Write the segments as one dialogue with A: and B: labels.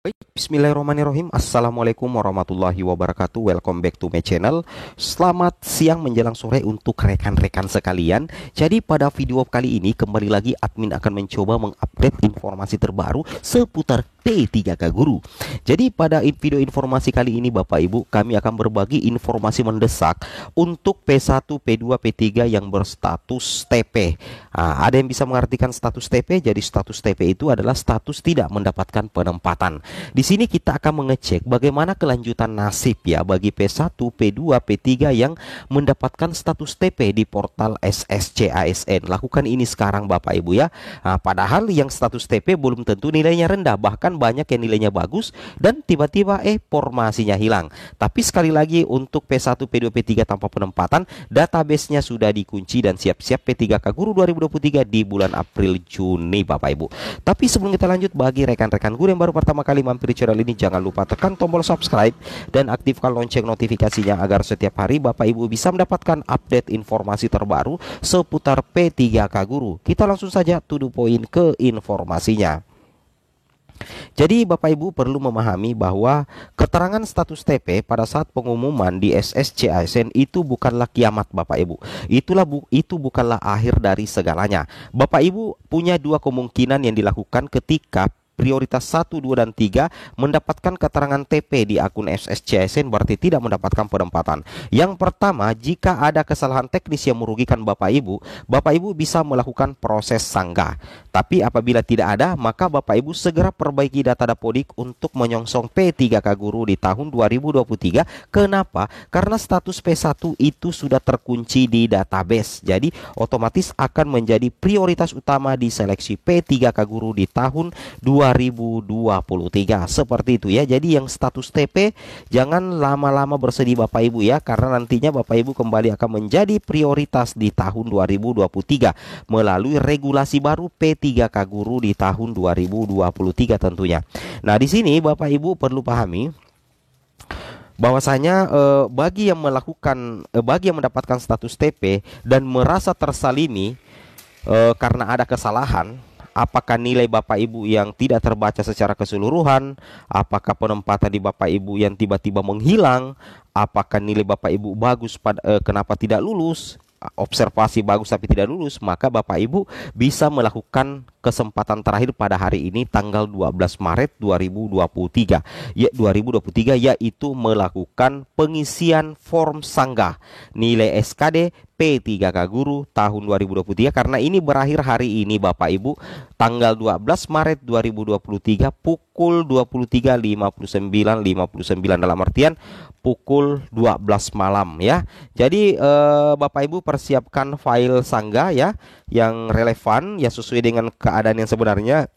A: Baik, bismillahirrahmanirrahim. Assalamualaikum warahmatullahi wabarakatuh. Welcome back to my channel. Selamat siang menjelang sore untuk rekan-rekan sekalian. Jadi pada video kali ini kembali lagi admin akan mencoba mengupdate informasi terbaru seputar P3K Guru. Jadi pada video informasi kali ini Bapak Ibu, kami akan berbagi informasi mendesak untuk P1, P2, P3 yang berstatus TP. Ada yang bisa mengartikan status TP? Jadi status TP itu adalah status tidak mendapatkan penempatan. Di sini kita akan mengecek bagaimana kelanjutan nasib ya bagi P1, P2, P3 yang mendapatkan status TP di portal SSC-ASN. Lakukan ini sekarang Bapak Ibu ya. Padahal yang status TP belum tentu nilainya rendah, bahkan banyak yang nilainya bagus dan tiba-tiba formasinya hilang. Tapi sekali lagi untuk P1, P2, P3 tanpa penempatan, database-nya sudah dikunci dan siap-siap P3K Guru 2023 di bulan April Juni Bapak Ibu. Tapi sebelum kita lanjut, bagi rekan-rekan guru yang baru pertama kali mampir di channel ini, jangan lupa tekan tombol subscribe dan aktifkan lonceng notifikasinya agar setiap hari Bapak Ibu bisa mendapatkan update informasi terbaru seputar P3K Guru. Kita langsung saja to the point ke informasinya. Jadi Bapak Ibu perlu memahami bahwa keterangan status TP pada saat pengumuman di SSC-ASN itu bukanlah kiamat Bapak Ibu. Itu bukanlah akhir dari segalanya. Bapak Ibu punya dua kemungkinan yang dilakukan ketika prioritas 1, 2, dan 3 mendapatkan keterangan TP di akun SSC-ASN, berarti tidak mendapatkan penempatan. Yang pertama, jika ada kesalahan teknis yang merugikan Bapak Ibu bisa melakukan proses sanggah. Tapi apabila tidak ada, maka Bapak Ibu segera perbaiki data Dapodik untuk menyongsong P3K Guru di tahun 2023. Kenapa? Karena status P1 itu sudah terkunci di database. Jadi otomatis akan menjadi prioritas utama di seleksi P3K Guru di tahun 2023. Seperti itu ya. Jadi yang status TP jangan lama-lama bersedih Bapak Ibu ya, karena nantinya Bapak Ibu kembali akan menjadi prioritas di tahun 2023 melalui regulasi baru P3K Guru di tahun 2023 tentunya. Nah, di sini Bapak Ibu perlu pahami bahwasanya bagi yang mendapatkan status TP dan merasa tersalimi karena ada kesalahan, apakah nilai Bapak Ibu yang tidak terbaca secara keseluruhan, apakah penempatan di Bapak Ibu yang tiba-tiba menghilang, apakah nilai Bapak Ibu bagus kenapa tidak lulus, observasi bagus tapi tidak lulus, maka Bapak Ibu bisa melakukan kesempatan terakhir pada hari ini tanggal 12 Maret 2023 yaitu melakukan pengisian form sanggah nilai SKD P3K Guru tahun 2023, karena ini berakhir hari ini Bapak Ibu tanggal 12 Maret 2023 pukul 23.59 dalam artian pukul 12 malam ya. Jadi Bapak Ibu persiapkan file sanggah ya yang relevan ya sesuai dengan keadaan yang sebenarnya.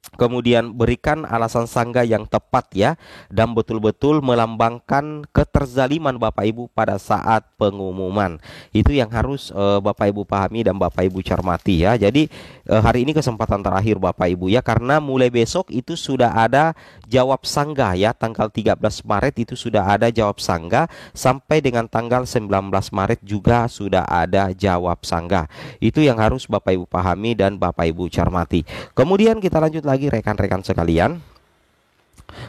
A: Kemudian berikan alasan sanggah yang tepat ya, dan betul-betul melambangkan keterzaliman Bapak Ibu pada saat pengumuman. Itu yang harus Bapak Ibu pahami dan Bapak Ibu cermati ya. Jadi hari ini kesempatan terakhir Bapak Ibu ya, karena mulai besok itu sudah ada jawab sanggah ya. Tanggal 13 Maret itu sudah ada jawab sanggah, sampai dengan tanggal 19 Maret juga sudah ada jawab sanggah. Itu yang harus Bapak Ibu pahami dan Bapak Ibu cermati. Kemudian kita lanjut lagi rekan-rekan sekalian,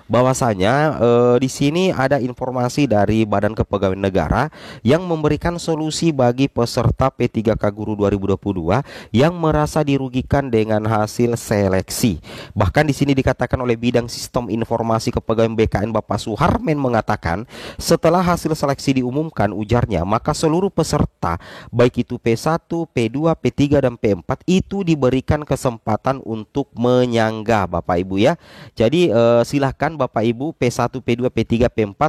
A: bahwasanya di sini ada informasi dari Badan Kepegawaian Negara yang memberikan solusi bagi peserta P3K Guru 2022 yang merasa dirugikan dengan hasil seleksi. Bahkan di sini dikatakan oleh Bidang Sistem Informasi Kepegawaian BKN Bapak Suharmen mengatakan, setelah hasil seleksi diumumkan, ujarnya, maka seluruh peserta baik itu P1, P2, P3 dan P4 itu diberikan kesempatan untuk menyanggah Bapak Ibu ya. Jadi silakan Bapak Ibu P1, P2, P3, P4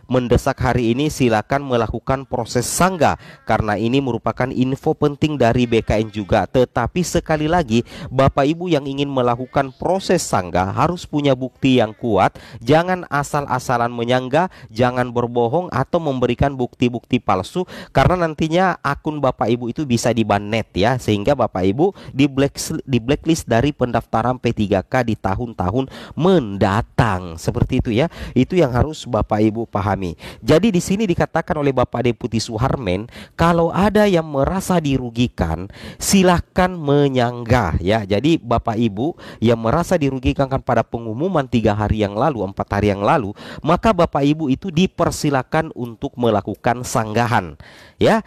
A: mendesak hari ini silakan melakukan proses sanggah, karena ini merupakan info penting dari BKN juga. Tetapi sekali lagi Bapak Ibu yang ingin melakukan proses sanggah harus punya bukti yang kuat. Jangan asal-asalan menyanggah, jangan berbohong atau memberikan bukti-bukti palsu, karena nantinya akun Bapak Ibu itu bisa dibanet ya, sehingga Bapak Ibu di blacklist dari pendaftaran P3K di tahun-tahun mendatang. hilang. Seperti itu ya. Itu yang harus Bapak Ibu pahami. Jadi di sini dikatakan oleh Bapak Deputi Suharmen, kalau ada yang merasa dirugikan, silahkan menyanggah ya. Jadi Bapak Ibu yang merasa dirugikan pada pengumuman 3 hari yang lalu, 4 hari yang lalu, maka Bapak Ibu itu dipersilakan untuk melakukan sanggahan ya.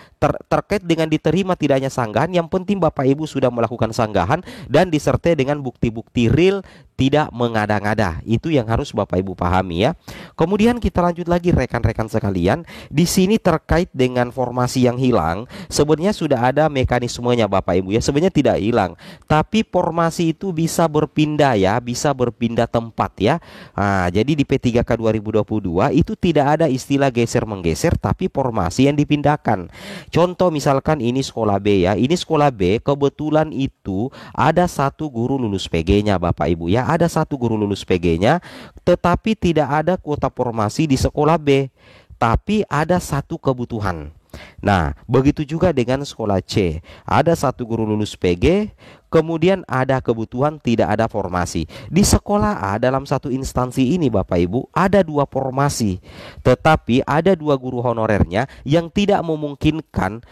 A: Terkait dengan diterima tidaknya sanggahan, yang penting Bapak Ibu sudah melakukan sanggahan dan disertai dengan bukti-bukti real, tidak mengada-ngada. Itu yang harus Bapak Ibu pahami ya. Kemudian kita lanjut lagi rekan-rekan sekalian. Di sini terkait dengan formasi yang hilang, sebenarnya sudah ada mekanismenya Bapak Ibu ya. Sebenarnya tidak hilang, tapi formasi itu bisa berpindah ya, bisa berpindah tempat ya. Nah, jadi di P3K 2022 itu tidak ada istilah geser menggeser, tapi formasi yang dipindahkan. Contoh misalkan ini sekolah B ya. Ini sekolah B, kebetulan itu ada satu guru lulus PG-nya Bapak Ibu ya. Ada satu guru lulus PG-nya, tetapi tidak ada kuota formasi di sekolah B, tapi ada satu kebutuhan. Nah, begitu juga dengan sekolah C. Ada satu guru lulus PG, kemudian ada kebutuhan, tidak ada formasi. Di sekolah A dalam satu instansi ini Bapak Ibu ada 2 formasi, tetapi ada 2 guru honorernya yang tidak memungkinkan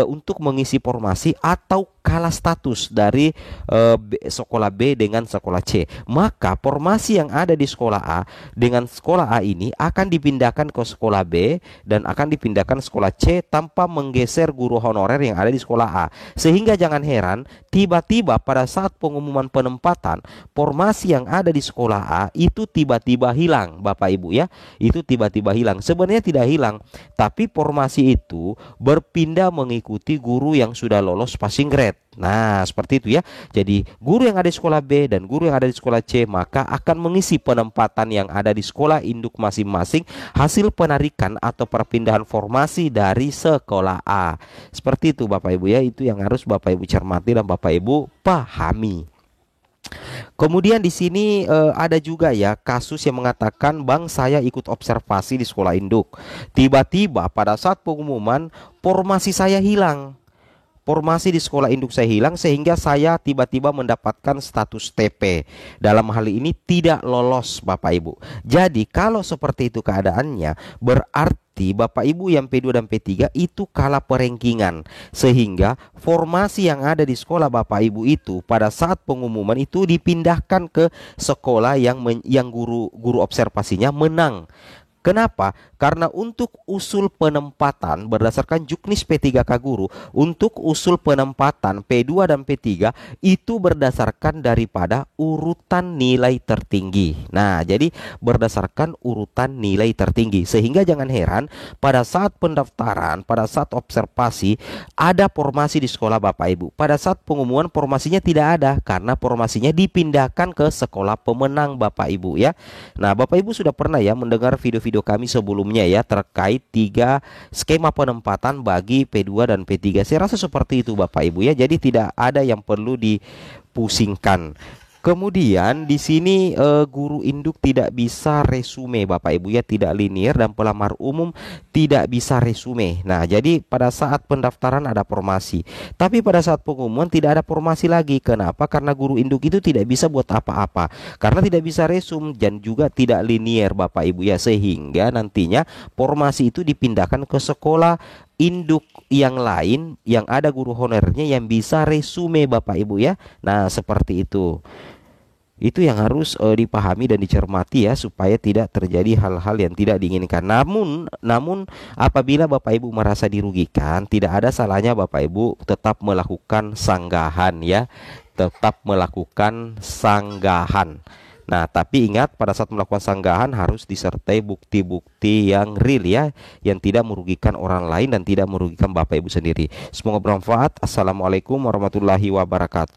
A: untuk mengisi formasi atau kalah status dari sekolah B dengan sekolah C. Maka formasi yang ada di sekolah A dengan sekolah A ini akan dipindahkan ke sekolah B dan akan dipindahkan sekolah C tanpa menggeser guru honorer yang ada di sekolah A. Sehingga jangan heran tiba-tiba pada saat pengumuman penempatan, formasi yang ada di sekolah A itu tiba-tiba hilang Bapak Ibu ya. Itu tiba-tiba hilang. Sebenarnya tidak hilang, tapi formasi itu berpindah mengikuti guru yang sudah lolos passing grade. Nah, seperti itu ya. Jadi guru yang ada di sekolah B dan guru yang ada di sekolah C maka akan mengisi penempatan yang ada di sekolah induk masing-masing hasil penarikan atau perpindahan formasi dari sekolah A. Seperti itu Bapak Ibu ya. Itu yang harus Bapak Ibu cermati dan Bapak Ibu pahami. Kemudian di sini ada juga ya kasus yang mengatakan, Bang, saya ikut observasi di sekolah induk. Tiba-tiba pada saat pengumuman formasi saya hilang. Formasi di sekolah induk saya hilang sehingga saya tiba-tiba mendapatkan status TP. Dalam hal ini tidak lolos Bapak Ibu. Jadi kalau seperti itu keadaannya, berarti Bapak Ibu yang P2 dan P3 itu kalah perengkingan. Sehingga formasi yang ada di sekolah Bapak Ibu itu pada saat pengumuman itu dipindahkan ke sekolah yang guru observasinya menang. Kenapa? Karena untuk usul penempatan berdasarkan Juknis P3K Guru, untuk usul penempatan P2 dan P3 itu berdasarkan daripada urutan nilai tertinggi. Nah, jadi berdasarkan urutan nilai tertinggi. Sehingga jangan heran pada saat pendaftaran, pada saat observasi ada formasi di sekolah Bapak Ibu. Pada saat pengumuman formasinya tidak ada karena formasinya dipindahkan ke sekolah pemenang Bapak Ibu ya. Nah, Bapak Ibu sudah pernah ya mendengar video-video kami sebelumnya ya terkait 3 skema penempatan bagi P2 dan P3. Saya rasa seperti itu Bapak Ibu ya. Jadi tidak ada yang perlu dipusingkan. Kemudian di sini guru induk tidak bisa resume Bapak Ibu ya, tidak linear, dan pelamar umum tidak bisa resume. Nah, jadi pada saat pendaftaran ada formasi, tapi pada saat pengumuman tidak ada formasi lagi. Kenapa? Karena guru induk itu tidak bisa buat apa-apa, karena tidak bisa resume dan juga tidak linear Bapak Ibu ya, sehingga nantinya formasi itu dipindahkan ke sekolah induk yang lain yang ada guru honorernya yang bisa resume Bapak Ibu ya. Nah, seperti itu. Itu yang harus dipahami dan dicermati ya, supaya tidak terjadi hal-hal yang tidak diinginkan. Namun apabila Bapak Ibu merasa dirugikan, tidak ada salahnya Bapak Ibu tetap melakukan sanggahan ya, tetap melakukan sanggahan. Nah, tapi ingat pada saat melakukan sanggahan harus disertai bukti-bukti yang real ya, yang tidak merugikan orang lain dan tidak merugikan Bapak Ibu sendiri. Semoga bermanfaat. Assalamualaikum warahmatullahi wabarakatuh.